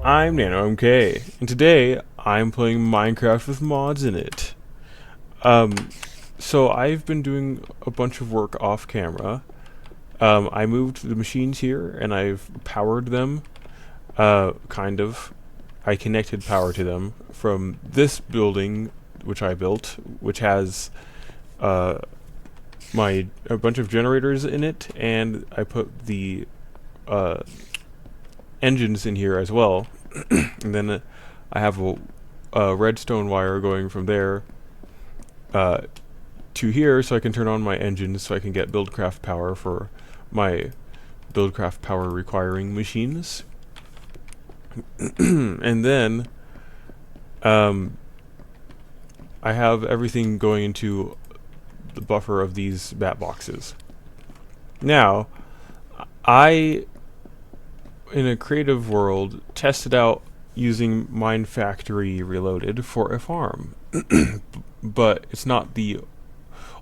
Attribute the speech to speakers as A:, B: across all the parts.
A: I'm NanoMK, and today I'm playing Minecraft with mods in it. So I've been doing a bunch of work off camera. I moved the machines here, and I've powered them, kind of. I connected power to them from this building, which I built, which has, a bunch of generators in it, and I put the, engines in here as well. And then I have a redstone wire going from there to here, so I can turn on my engines so I can get buildcraft power for my buildcraft power requiring machines. And then I have everything going into the buffer of these bat boxes. Now, I, in a creative world, tested out using Mine Factory Reloaded for a farm. But it's not the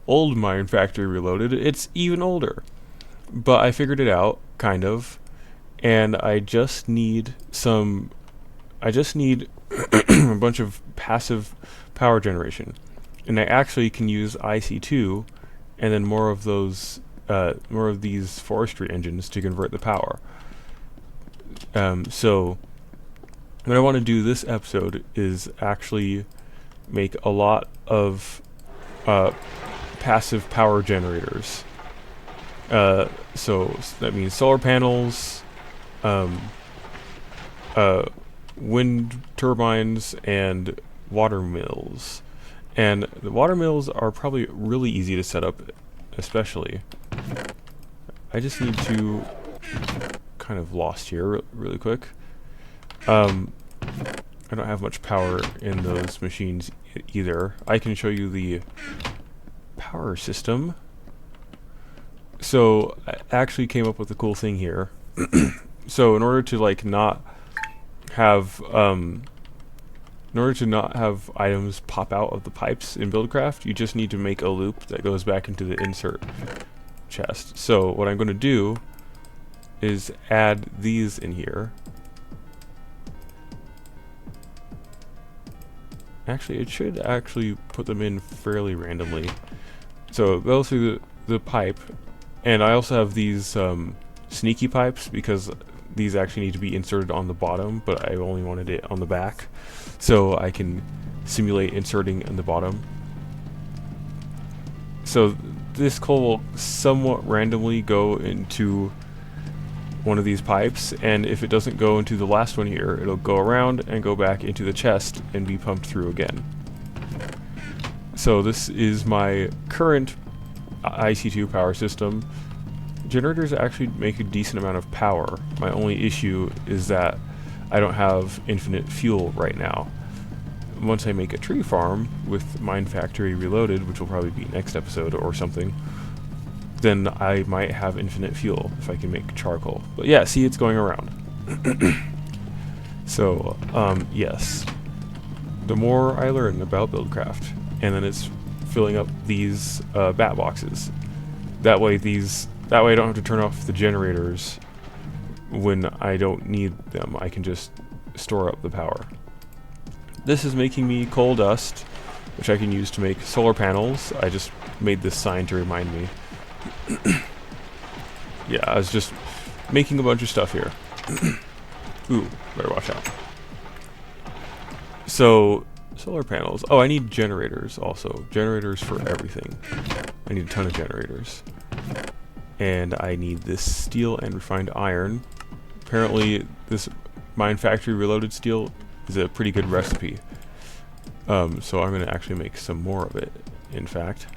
A: old Mine Factory Reloaded, it's even older. But I figured it out, kind of, and I just need a bunch of passive power generation. And I actually can use IC2 and then more of these forestry engines to convert the power. So what I want to do this episode is actually make a lot of passive power generators. So that means solar panels, wind turbines, and water mills. And the water mills are probably really easy to set up, especially. I just need to kind of lost here really quick. I don't have much power in those machines either. I can show you the power system. So I actually came up with a cool thing here. So in order to not have items pop out of the pipes in Buildcraft, you just need to make a loop that goes back into the insert chest. So what I'm going to do is add these in here. Actually, it should actually put them in fairly randomly. So go through the pipe, and I also have these sneaky pipes because these actually need to be inserted on the bottom, but I only wanted it on the back, so I can simulate inserting in the bottom. So this coal will somewhat randomly go into one of these pipes, and if it doesn't go into the last one here, it'll go around and go back into the chest and be pumped through again. So this is my current IC2 power system. Generators actually make a decent amount of power. My only issue is that I don't have infinite fuel right now. Once I make a tree farm with Mine Factory Reloaded, which will probably be next episode or something, then I might have infinite fuel if I can make charcoal. But yeah, see, it's going around. So, yes. The more I learn about Buildcraft, and then it's filling up these bat boxes. That way I don't have to turn off the generators when I don't need them. I can just store up the power. This is making me coal dust, which I can use to make solar panels. I just made this sign to remind me. Yeah, I was just making a bunch of stuff here. Ooh, better watch out. So, solar panels. Oh, I need generators also. Generators for everything. I need a ton of generators. And I need this steel and refined iron. Apparently, this Mine Factory Reloaded steel is a pretty good recipe. So I'm going to actually make some more of it, in fact.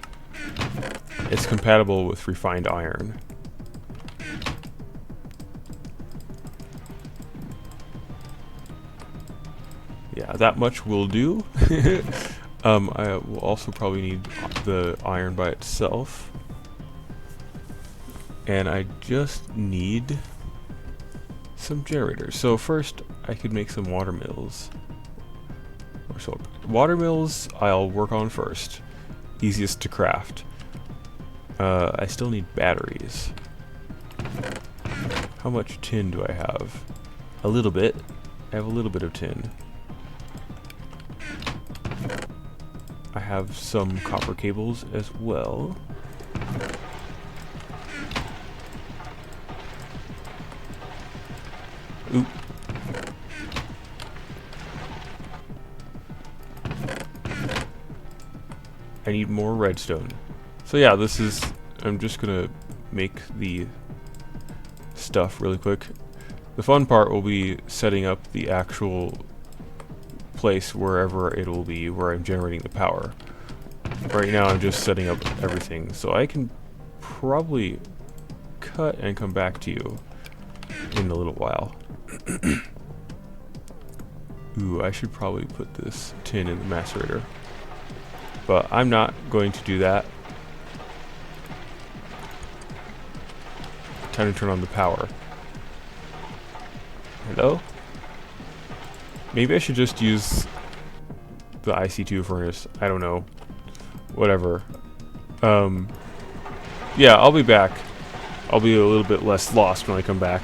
A: It's compatible with refined iron. Yeah, that much will do. I will also probably need the iron by itself. And I just need some generators. So first, I could make some water mills. Or so water mills I'll work on first. Easiest to craft. I still need batteries. How much tin do I have? A little bit. I have a little bit of tin. I have some copper cables as well. Oop. I need more redstone. So yeah, this is... I'm just gonna make the stuff really quick. The fun part will be setting up the actual place wherever it will be where I'm generating the power. Right now I'm just setting up everything, so I can probably cut and come back to you in a little while. Ooh, I should probably put this tin in the macerator, but I'm not going to do that. Time to turn on the power. Hello? Maybe I should just use the IC2 furnace. I don't know. Whatever. Yeah, I'll be back. I'll be a little bit less lost when I come back.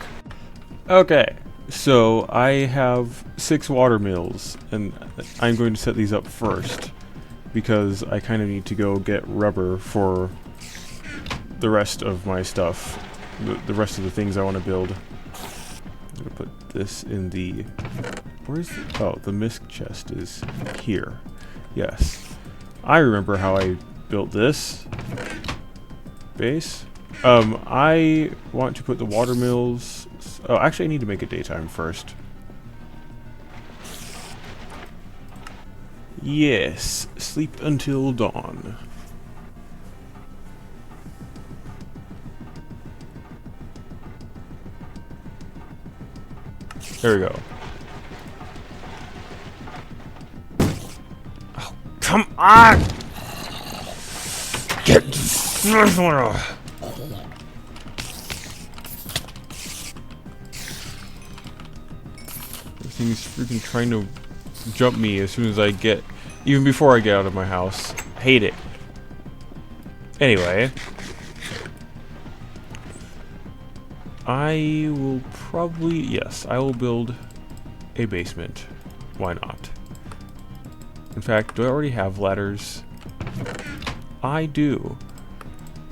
A: Okay, so I have 6 water mills, and I'm going to set these up first because I kind of need to go get rubber for the rest of my stuff, the rest of the things I want to build. I'm going to put this in the... Where's the... Oh, the misc chest is here. Yes. I remember how I built this base. I want to put the water mills... Oh, actually I need to make it daytime first. Yes. Sleep until dawn. There we go. Oh, come on! Get this one. This thing's freaking trying to jump me as soon as I get, even before I get out of my house. Hate it. Anyway. I will probably, yes, I will build a basement. Why not? In fact, do I already have ladders? I do.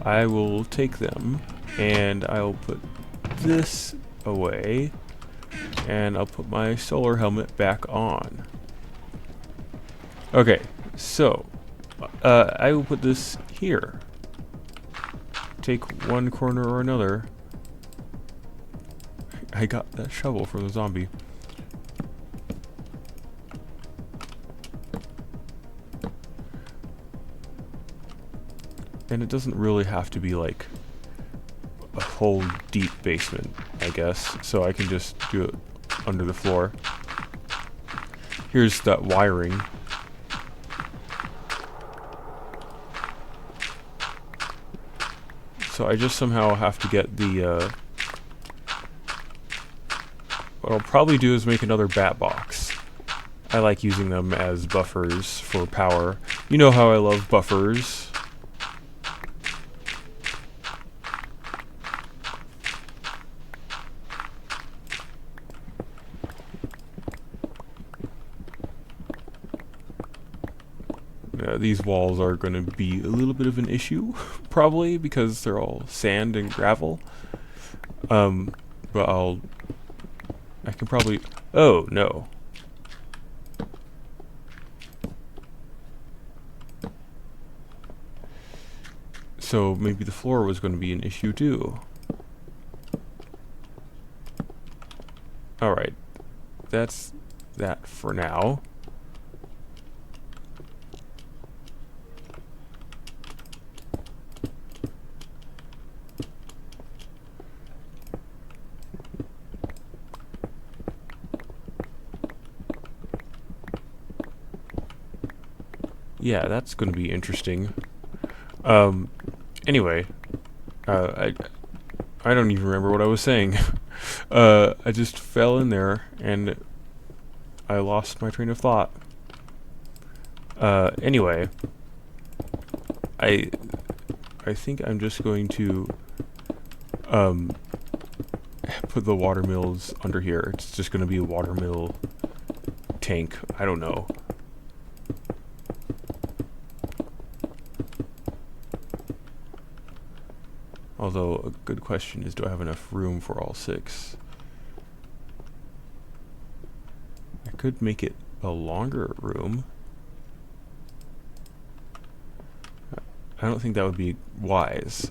A: I will take them and I'll put this away and I'll put my solar helmet back on. Okay, so I will put this here. Take one corner or another. I got that shovel from the zombie. And it doesn't really have to be like a whole deep basement, I guess. So I can just do it under the floor. Here's that wiring. So I just somehow have to get the... what I'll probably do is make another bat box. I like using them as buffers for power. You know how I love buffers. These walls are going to be a little bit of an issue, probably, because they're all sand and gravel. But I can probably... Oh, no. So maybe the floor was going to be an issue too. Alright. That's that for now. Yeah, that's going to be interesting. Anyway, I don't even remember what I was saying. I just fell in there and I lost my train of thought. Anyway, I think I'm just going to put the water mills under here. It's just gonna be a water mill tank. I don't know. Although a good question is, do I have enough room for all 6? I could make it a longer room. I don't think that would be wise.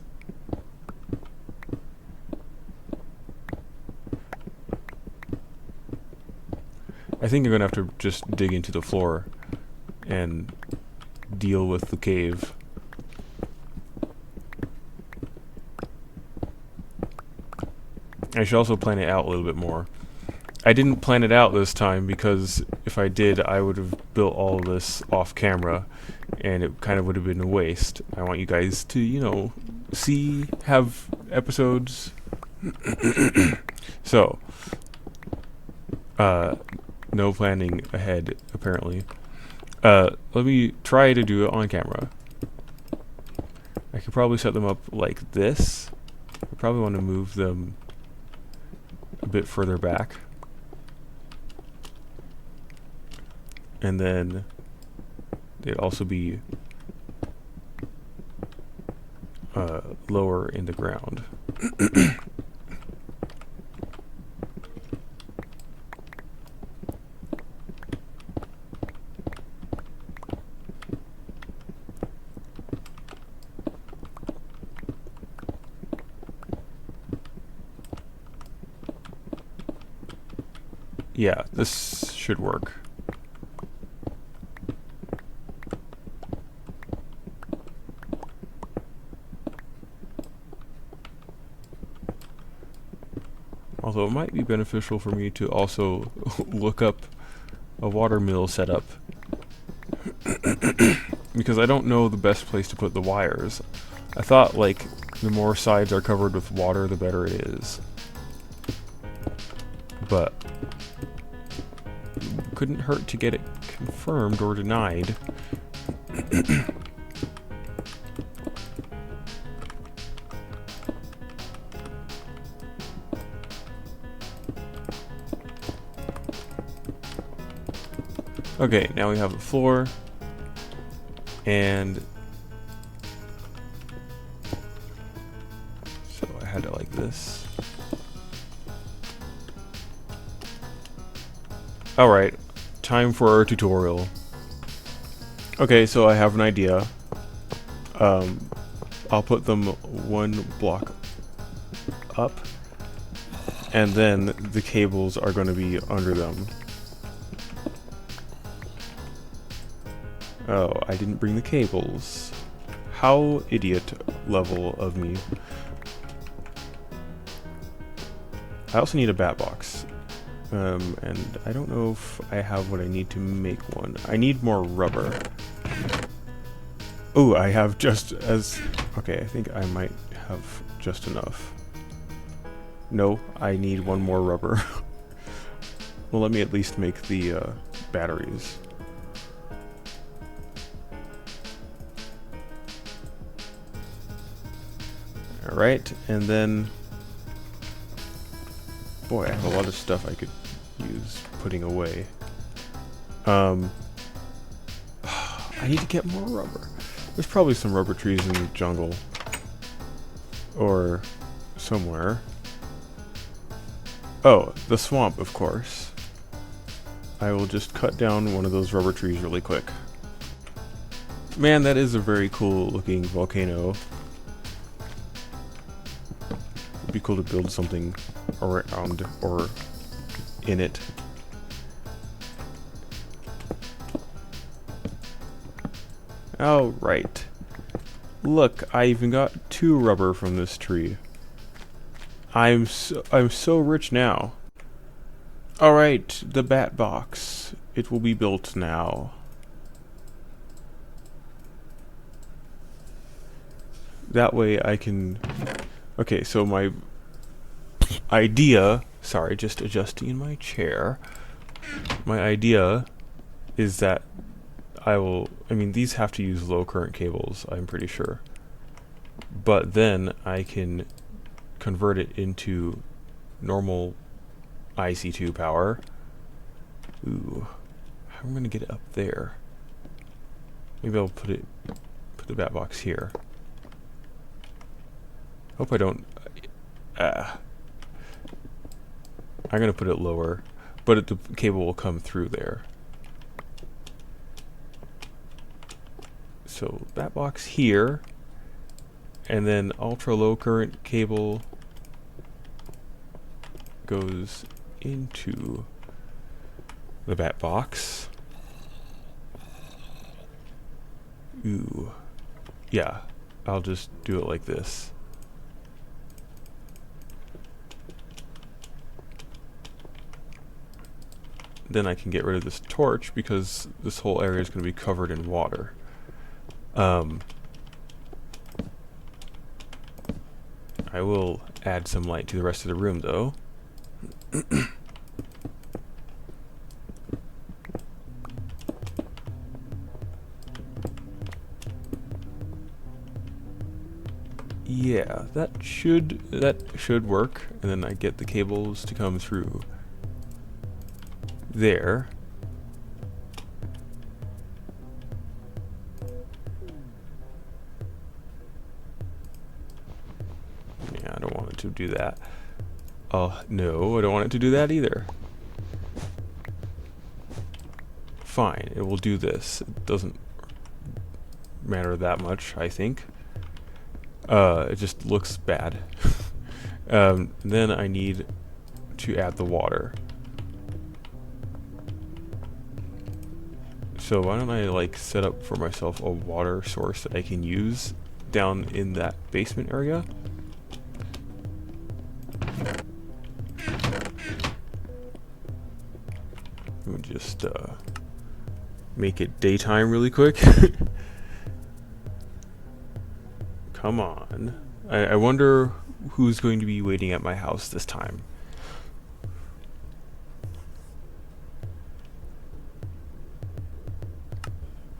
A: I think I'm gonna have to just dig into the floor and deal with the cave. I should also plan it out a little bit more. I didn't plan it out this time because if I did, I would have built all of this off camera and it kind of would have been a waste. I want you guys to, you know, have episodes. So, no planning ahead, apparently. Let me try to do it on camera. I could probably set them up like this. I probably want to move them a bit further back. And then they'd also be lower in the ground. Yeah, this should work. Although it might be beneficial for me to also look up a water mill setup. Because I don't know the best place to put the wires. I thought, like, the more sides are covered with water, the better it is. But couldn't hurt to get it confirmed or denied. Okay, now we have the floor, and so I had it like this. Alright, time for our tutorial. Okay, so I have an idea. I'll put them one block up, and then the cables are going to be under them. Oh, I didn't bring the cables. How idiot level of me. I also need a bat box. And I don't know if I have what I need to make one. I need more rubber. Oh, I have just as... Okay, I think I might have just enough. No, I need one more rubber. Well, let me at least make the batteries. Alright, and then... Boy, I have a lot of stuff I could use putting away. I need to get more rubber. There's probably some rubber trees in the jungle. Or somewhere. Oh, the swamp, of course. I will just cut down one of those rubber trees really quick. Man, that is a very cool looking volcano. It'd be cool to build something around or in it. Oh, right. Look, I even got 2 rubber from this tree. I'm so rich now. Alright, the bat box. It will be built now. That way I can... Okay, so my idea... Sorry, just adjusting in my chair. My idea is that I mean, these have to use low current cables, I'm pretty sure. But then I can convert it into normal IC2 power. Ooh, how am I gonna get it up there? Maybe I'll put the bat box here. Hope I don't. I'm gonna put it lower, but the cable will come through there. So bat box here, and then ultra low current cable goes into the bat box. Ooh, yeah, I'll just do it like this. Then I can get rid of this torch because this whole area is going to be covered in water. I will add some light to the rest of the room though. Yeah, that should work, and then I get the cables to come through there. Yeah, I don't want it to do that. No, I don't want it to do that either. Fine, it will do this. It doesn't matter that much, I think. It just looks bad. Then I need to add the water. So why don't I like set up for myself a water source that I can use down in that basement area? We'll just make it daytime really quick. Come on. I wonder who's going to be waiting at my house this time.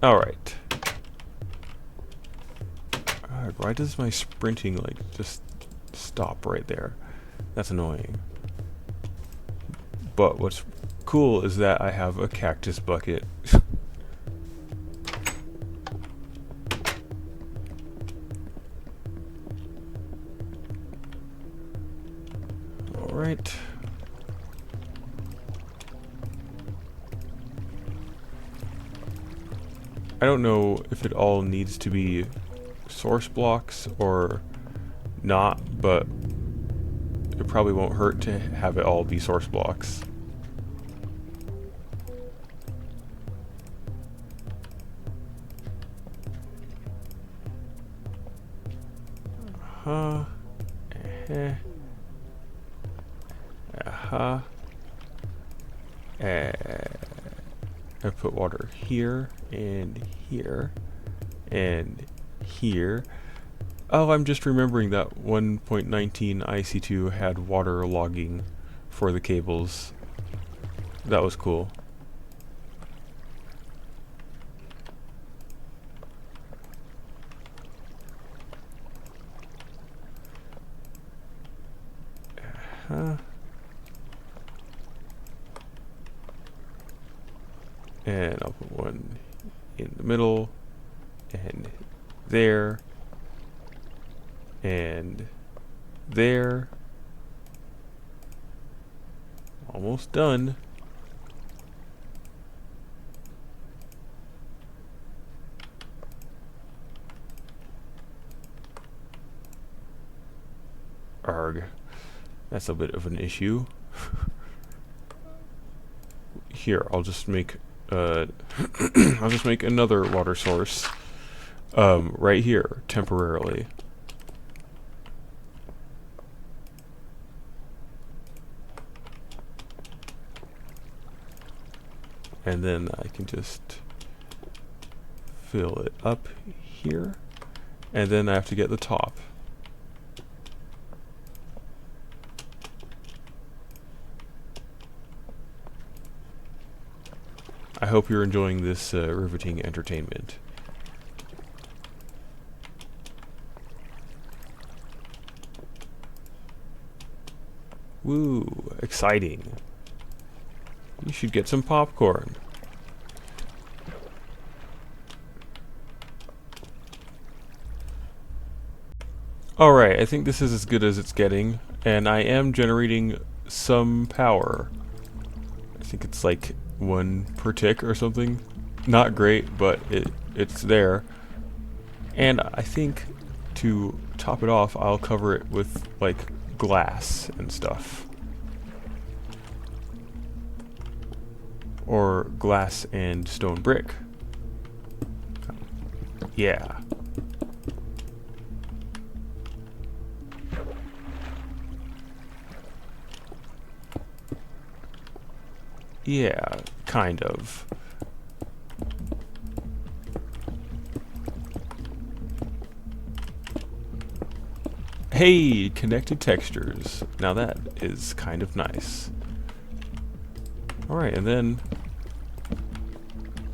A: Alright. God, why does my sprinting like just stop right there? That's annoying. But what's cool is that I have a cactus bucket. Alright. I don't know if it all needs to be source blocks or not, but it probably won't hurt to have it all be source blocks. Uh-huh. Uh-huh. I put water here and here and here. Oh, I'm just remembering that 1.19 IC2 had water logging for the cables. That was cool. And I'll put one in the middle, and there, and there. Almost done. Arg. That's a bit of an issue. Here, I'll just make I'll just make another water source right here temporarily. And then I can just fill it up here, and then I have to get the top. I hope you're enjoying this riveting entertainment. Woo, exciting. You should get some popcorn. Alright, I think this is as good as it's getting, and I am generating some power. I think it's like 1 per tick or something. Not great, but it's there. And I think to top it off, I'll cover it with like glass and stuff. Or glass and stone brick. Yeah. Yeah, kind of. Hey, connected textures. Now that is kind of nice. Alright, and then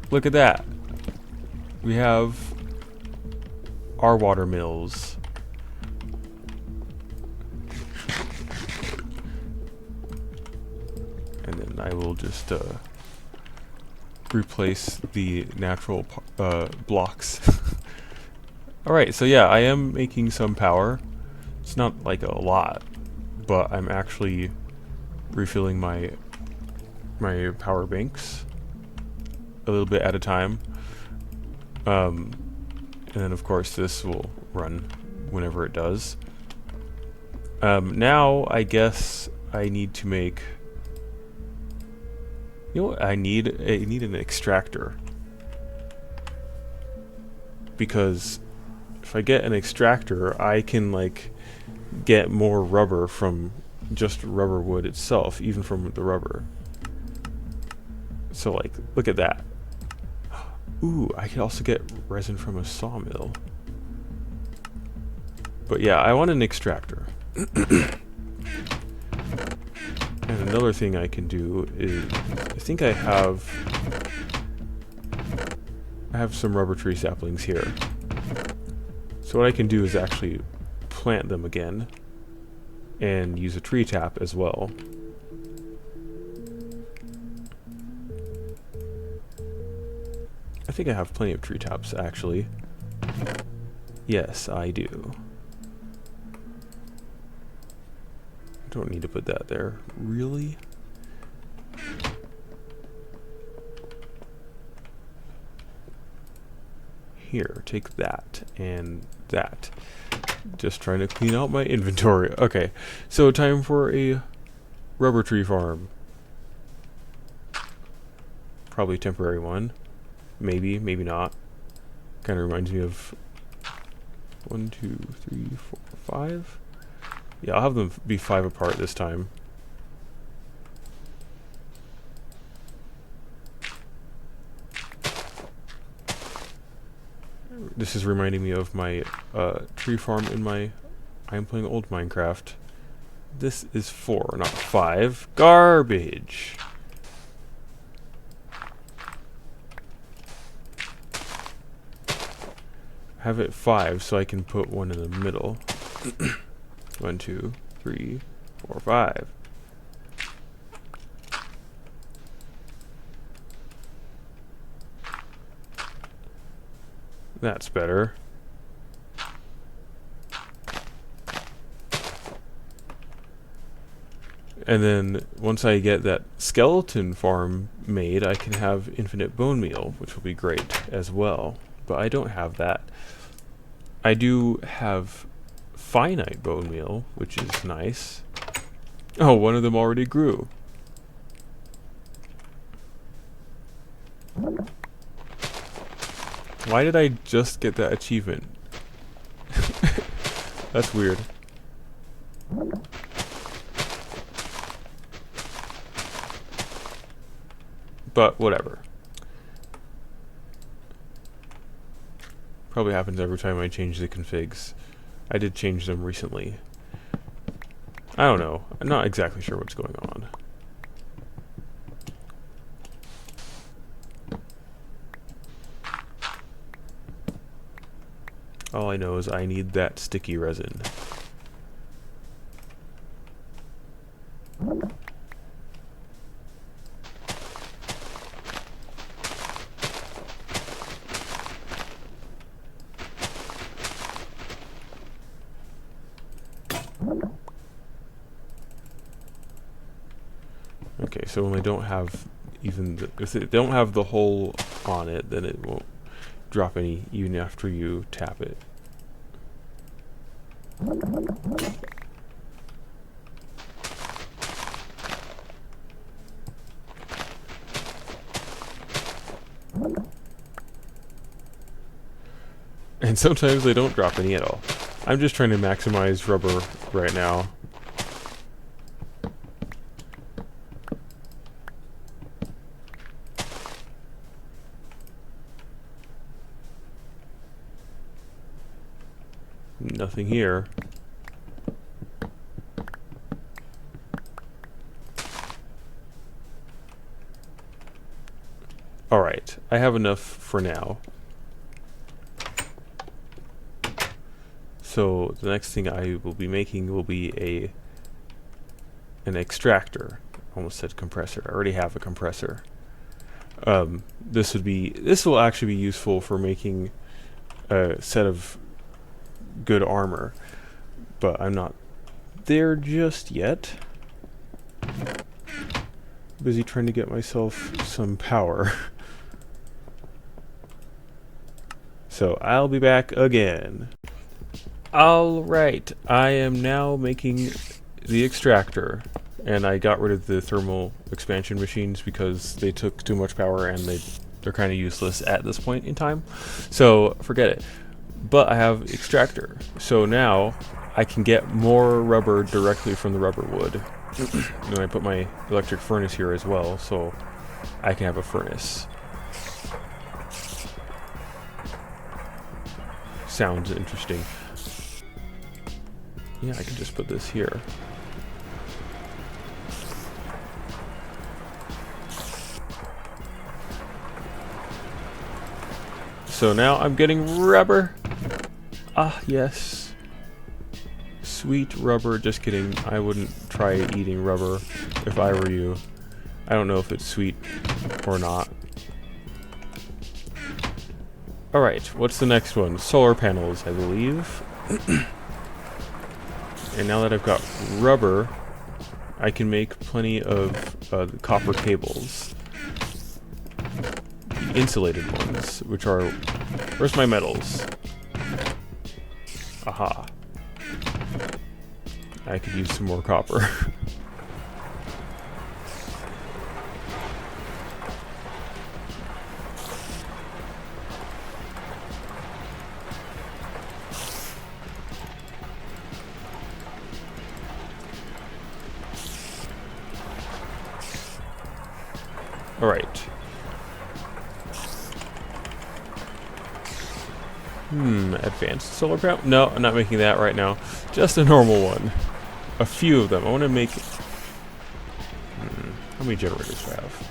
A: look at that. We have our water mills. And then I will just replace the natural blocks. Alright, so yeah, I am making some power. It's not like a lot, but I'm actually refilling my power banks a little bit at a time. And then of course this will run whenever it does. Now I guess I need to make, you know what I need an extractor, because if I get an extractor I can like get more rubber from just rubber wood itself, even from the rubber. So like, look at that. Ooh, I could also get resin from a sawmill. But yeah, I want an extractor. And another thing I can do is, I think I have some rubber tree saplings here. So what I can do is actually plant them again and use a tree tap as well. I think I have plenty of tree taps actually. Yes, I do. I don't need to put that there. Really? Here, take that and that. Just trying to clean out my inventory. Okay, so time for a rubber tree farm. Probably a temporary one. Maybe, maybe not. Kind of reminds me of 1, 2, 3, 4, 5. Yeah, I'll have them be 5 apart this time. This is reminding me of my tree farm in my I'm playing old Minecraft. This is 4, not 5. Garbage! Have it 5 so I can put one in the middle. 1, 2, 3, 4, 5. That's better. And then once I get that skeleton farm made, I can have infinite bone meal, which will be great as well. But I don't have that. I do have finite bone meal, which is nice. Oh, one of them already grew. Why did I just get that achievement? That's weird. But whatever. Probably happens every time I change the configs. I did change them recently. I don't know. I'm not exactly sure what's going on. All I know is I need that sticky resin. so when they don't have if they don't have the hole on it, then it won't drop any even after you tap it. And sometimes they don't drop any at all. I'm just trying to maximize rubber right now. Nothing here. Alright, I have enough for now. So the next thing I will be making will be an extractor. Almost said compressor. I already have a compressor. This will actually be useful for making a set of good armor, but I'm not there just yet. Busy trying to get myself some power. So I'll be back again. Alright, I am now making the extractor, and I got rid of the thermal expansion machines because they took too much power and they're kind of useless at this point in time, so forget it. But I have extractor, so now I can get more rubber directly from the rubber wood. And I put my electric furnace here as well, so I can have a furnace. Sounds interesting. Yeah, I can just put this here. So now I'm getting rubber. Ah, yes. Sweet rubber. Just kidding. I wouldn't try eating rubber if I were you. I don't know if it's sweet or not. Alright, what's the next one? Solar panels, I believe. And now that I've got rubber, I can make plenty of copper cables. The insulated ones, which are... Where's my metals? Aha. I could use some more copper. Alright. Advanced solar panel? No, I'm not making that right now. Just a normal one. A few of them. I want to make... how many generators do I have?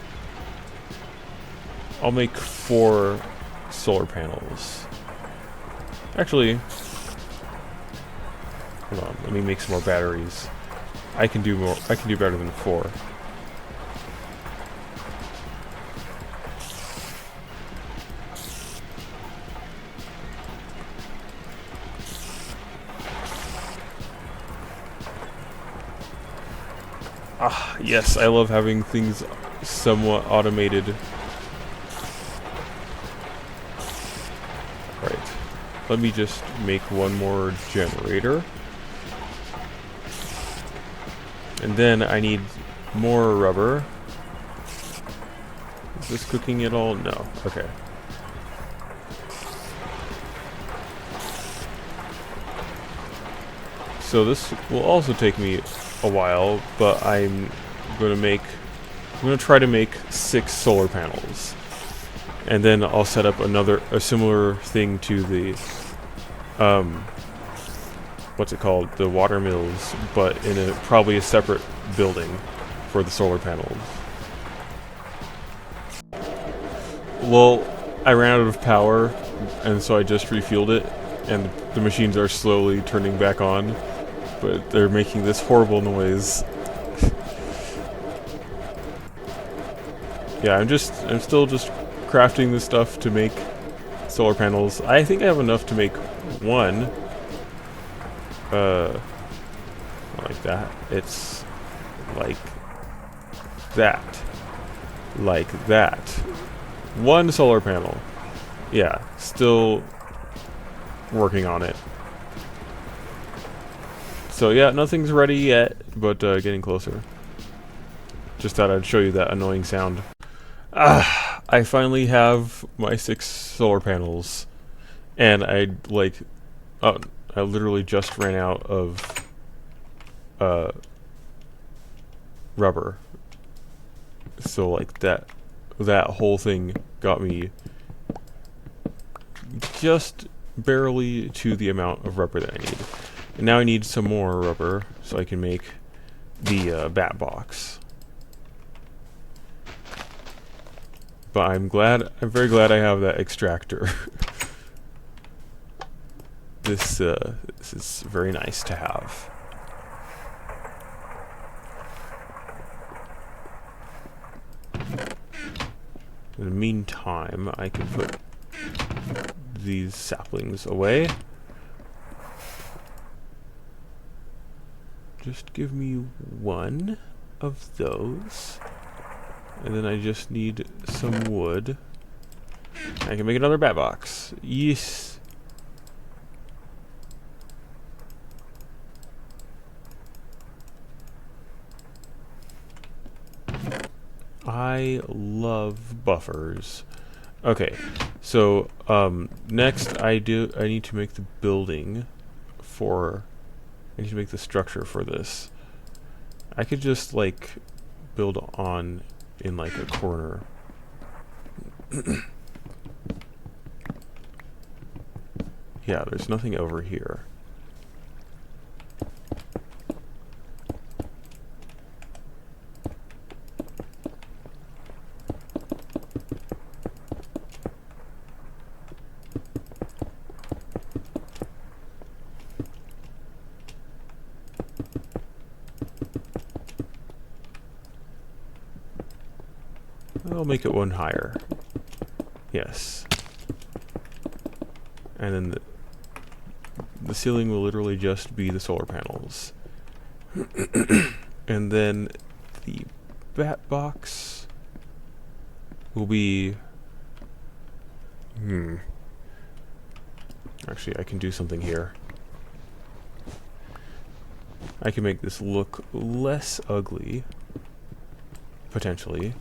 A: I'll make 4 solar panels. Actually... Hold on, let me make some more batteries. I can do more. I can do better than 4. Ah, yes, I love having things somewhat automated. Right. Let me just make one more generator. And then I need more rubber. Is this cooking at all? No. Okay. So this will also take me a while, but I'm gonna try to make 6 solar panels, and then I'll set up a similar thing to the what's it called, the water mills, but in probably a separate building for the solar panels. Well, I ran out of power, and so I just refueled it, and the machines are slowly turning back on. But they're making this horrible noise. Yeah, I'm still just crafting this stuff to make solar panels. I think I have enough to make 1. Not like that. It's like that. Like that. One solar panel. Yeah, still working on it. So yeah, nothing's ready yet, but getting closer. Just thought I'd show you that annoying sound. I finally have my 6 solar panels, and I literally just ran out of rubber. So like that whole thing got me just barely to the amount of rubber that I need. And now I need some more rubber so I can make the bat box. But I'm very glad I have that extractor. This is very nice to have. In the meantime, I can put these saplings away. Just give me one of those. And then I just need some wood. I can make another bat box. Yes. I love buffers. Okay, so next I need to make the building for. I need to make the structure for this. I could just like build on in like a corner. Yeah, there's nothing over here. I'll make it one higher. Yes. And then the ceiling will literally just be the solar panels. And then the bat box will be... Actually, I can do something here. I can make this look less ugly, potentially.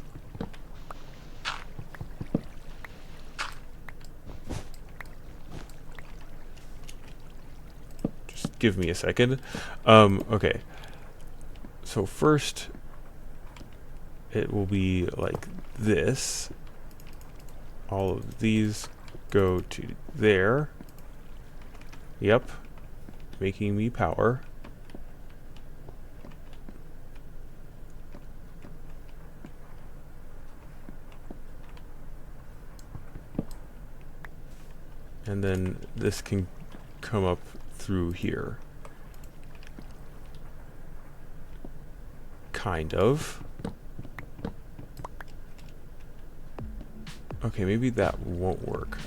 A: Give me a second. Okay. So first, it will be like this. All of these go to there. Yep. Making me power. And then this can come up through here. Kind of. Okay, maybe that won't work.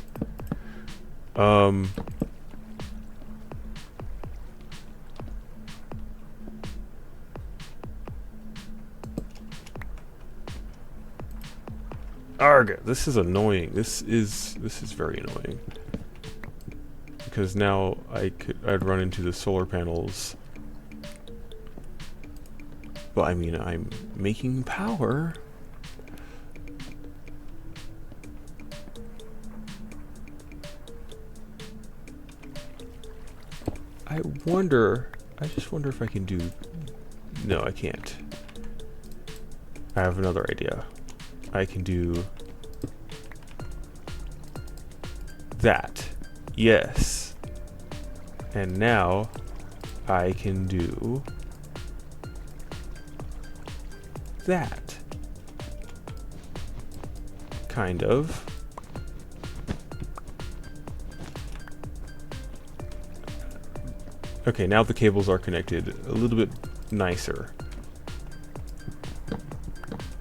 A: Arg, this is annoying. This is very annoying. Because now I'd run into the solar panels. But I mean, I'm making power. I just wonder if I can do... No, I can't. I have another idea. I can do... that. Yes. And now I can do that. Kind of. Okay, now the cables are connected a little bit nicer.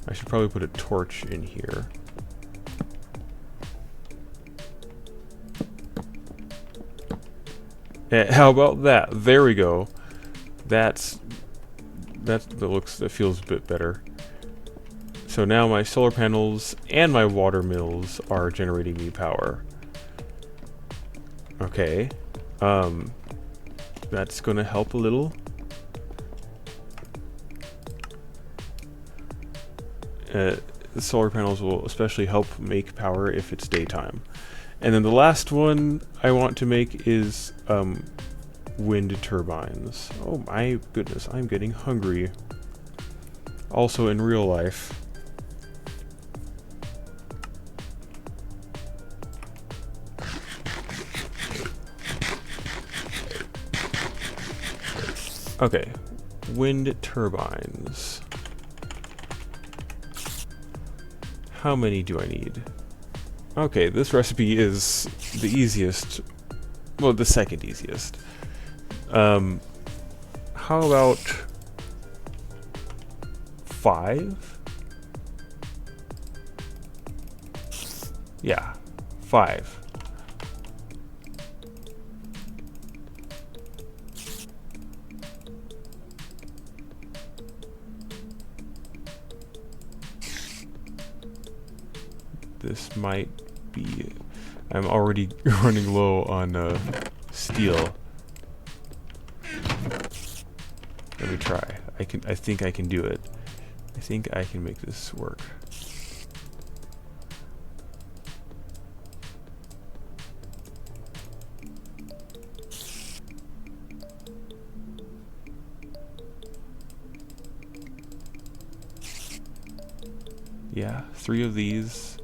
A: I should probably put a torch in here. How about that? There we go. That feels a bit better. So now my solar panels and my water mills are generating me power. Okay. That's gonna help a little. The solar panels will especially help make power if it's daytime. And then the last one I want to make is wind turbines. Oh my goodness, I'm getting hungry. Also in real life. Okay, wind turbines. How many do I need? Okay, this recipe is the easiest, well, the second easiest. How about 5? Yeah, 5. This might be... I'm already running low on steel. Let me try. I think I can do it. I think I can make this work. Yeah, 3 of these.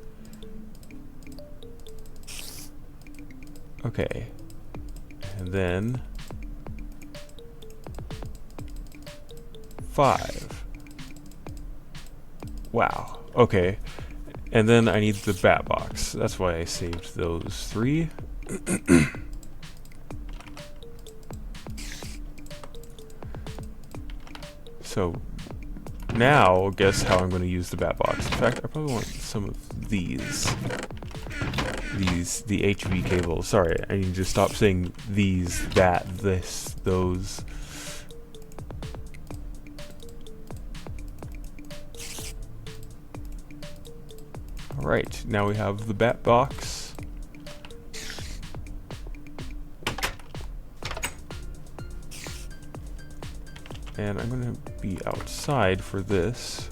A: Okay. And then 5. Wow. Okay. And then I need the bat box. That's why I saved those 3. So now, guess how I'm going to use the bat box. In fact, I probably want some of these. The HV cables. Sorry, I need to stop saying these, that, this, those. Alright, now we have the bat box. And I'm going to be outside for this.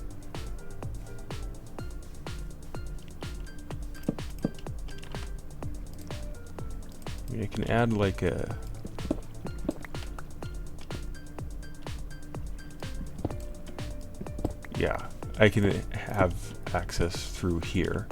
A: I can add like a... Yeah, I can have access through here.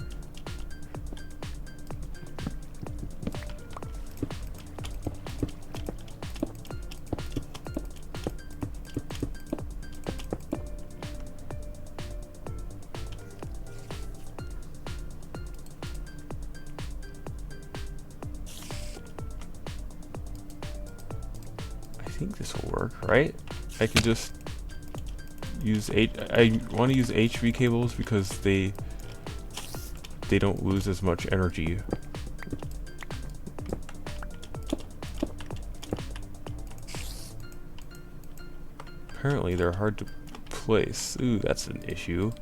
A: I think this will work, right? I can just use I want to use HV cables because they don't lose as much energy. Apparently they're hard to place. Ooh, that's an issue.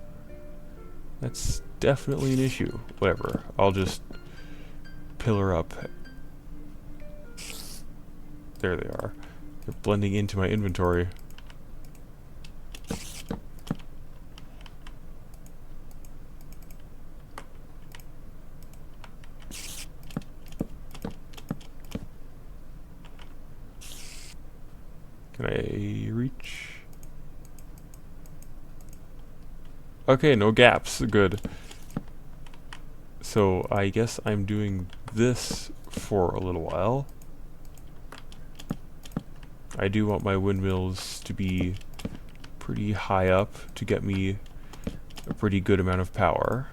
A: That's definitely an issue. Whatever. I'll just pillar up. There they are. They're blending into my inventory. Can I reach? Okay, no gaps. Good. So I guess I'm doing this for a little while. I do want my windmills to be pretty high up to get me a pretty good amount of power.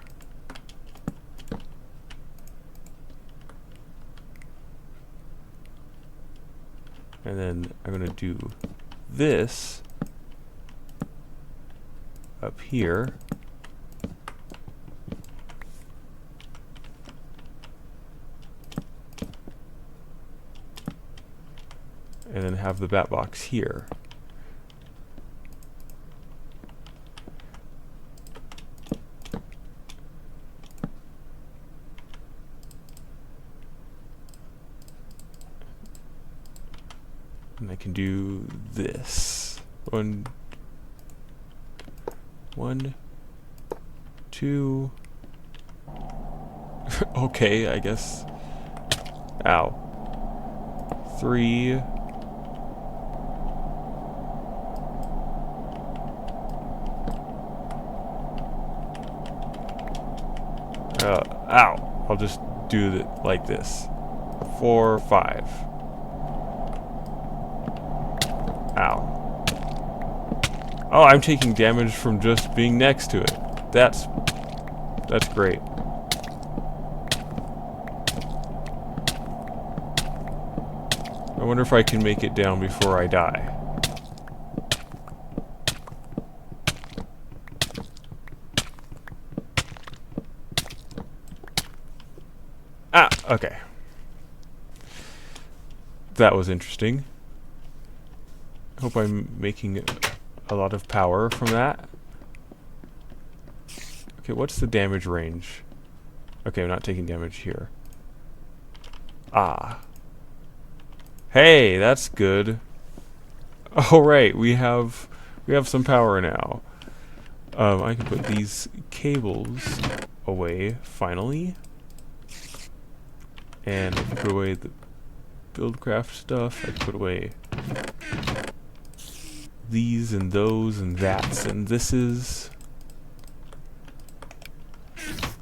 A: And then I'm going to do this up here. And then have the bat box here. And I can do this. One, 2. Okay, I guess. Ow. 3. Ow. I'll just do it like this. 4, 5. Ow. Oh, I'm taking damage from just being next to it. That's great. I wonder if I can make it down before I die. Ah, okay. That was interesting. Hope I'm making a lot of power from that. Okay, what's the damage range? Okay, I'm not taking damage here. Ah. Hey, that's good. Alright, we have some power now. I can put these cables away, finally. And I can put away the Buildcraft stuff. I can put away these and those and that's and thises.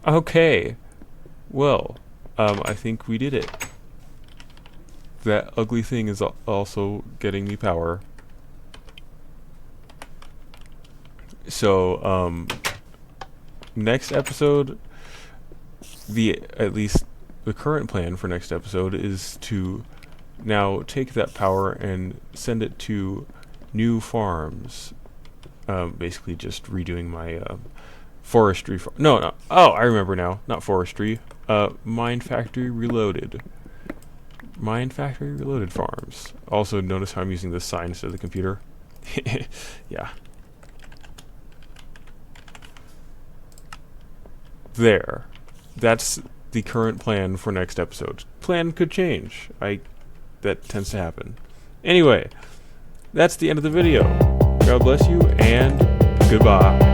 A: Okay. Well, I think we did it. That ugly thing is also getting me power. So, next episode, at least the current plan for next episode is to now take that power and send it to new farms. Basically just redoing my forestry no, oh, I remember now. Not forestry. Mine Factory Reloaded. Mine Factory Reloaded farms. Also, notice how I'm using this sign instead of the computer. Yeah. There. That's the current plan for next episode. Plan could change. That tends to happen. Anyway, that's the end of the video. God bless you, and goodbye.